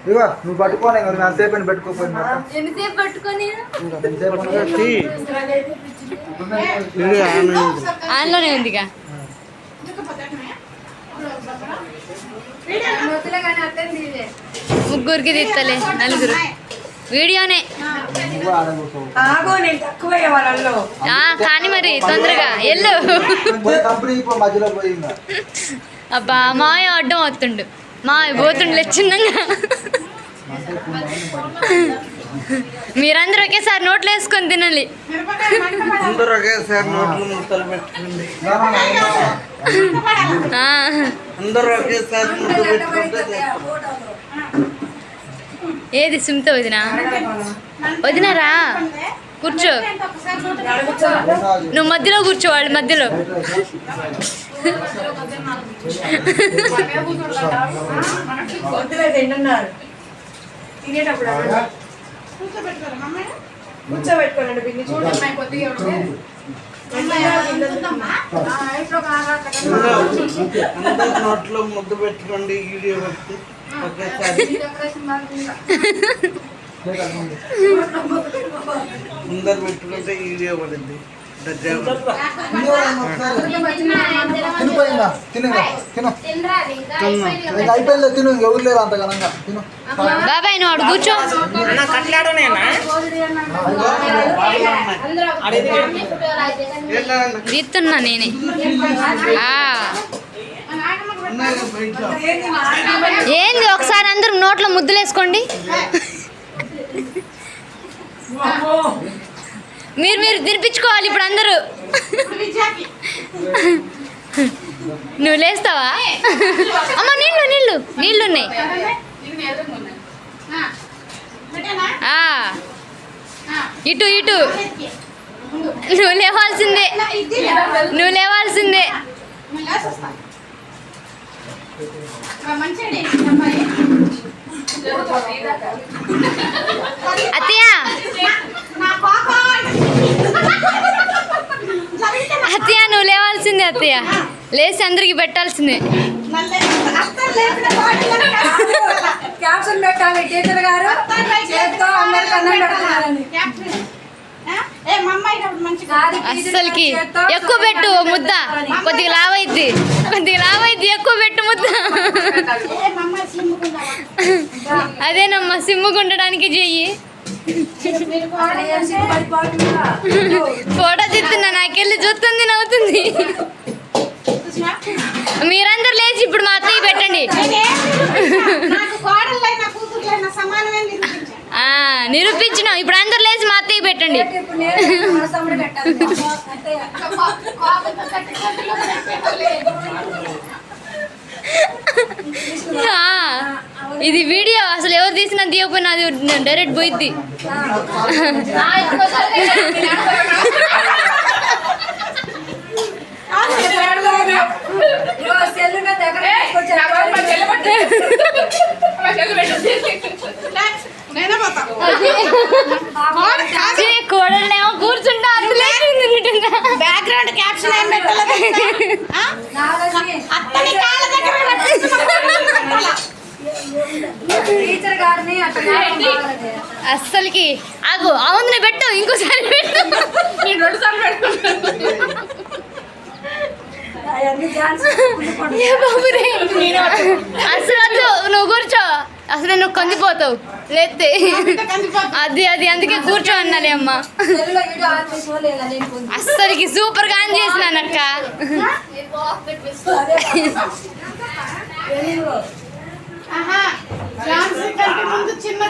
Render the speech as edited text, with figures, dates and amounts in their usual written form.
ఇగో నువ్వు పట్టుకోనే కదా అంతసేపు అని పెట్టుకోపోయింది ఎంతసేపు పట్టుకొని ఆన్లోనే ఉందిగా ముగ్గురికి తీస్తలే నలుగురు వీడియోనే కానీ మరి తొందరగా ఎల్లు అబ్బా మాయ అడ్డం వస్తుండు మాయ పోతుండలే చిన్నగా మీరందరూ ఒకేసారి నోట్లు వేసుకొని తినాలి ఏది సుమిత వదినా వదినారా కూర్చో నువ్వు మధ్యలో కూర్చో వాళ్ళు మధ్యలో నోట్లో ముద్దు పెట్టుకోండి వీడియో పెట్టి ముందర పెట్టుకుంటే వీడియో పడింది అయిపోయింది తిను ఎవరు లేరు అంత ఘనంగా తిను బాబాయ్ నువ్వు అడు కూర్చో తీస్తున్నా నేనే ఏంది ఒకసారి అందరూ నోట్లో ముద్దులు వేసుకోండి మీరు మీరు తినిపించుకోవాలి ఇప్పుడు అందరూ నువ్వు లేస్తావా అమ్మ నీళ్ళు నీళ్ళు నీళ్ళు ఉన్నాయి ఇటు ఇటు నువ్వు లేవాల్సిందే నువ్వు లేవాల్సిందే అత్తయ్య అత్తయ్య నువ్వు లేవాల్సిందే అత్తయ్య లేచి అందరికి పెట్టాల్సిందే క్యాప్షన్ పెట్టాలి టీచర్ గారు అస్సలకి ఎక్కువ పెట్టు ముద్ద కొద్దిగా లావైద్ది ఎక్కువ పెట్టు ముద్ద అదేనమ్మా సిమ్ముగా ఉండడానికి చెయ్యి ఫోటో తీస్తున్నా నాకెళ్ళి చూస్తుంది నవ్వుతుంది మీరందరూ లేచి ఇప్పుడు మా అత్తయ్య పెట్టండి నిరూపించిన ఇప్పుడు అందరు లేచి మా అత్తయ్య పెట్టండి ఇది వీడియో అసలు ఎవరు తీసినా తీయకపోయినా అది డైరెక్ట్ పోయిద్ది కోడలేమో కూర్చుంటా బ్యాక్గ్రౌండ్ క్యాప్షన్ ఏం పెట్టలేదు టీచర్ గారిని అస్సలకి ఆగు అవును పెట్టు ఇంకోసారి పెట్టు నేను 2 సార్లు పెట్టుకుంటాను అసలు నువ్వు కూర్చో అసలు నువ్వు కందిపోతావు లేతే అది అది అందుకే కూర్చో అన్నాలే అమ్మ అస్సలకి సూపర్ గా ఆన్ చేసినానక్క చిన్న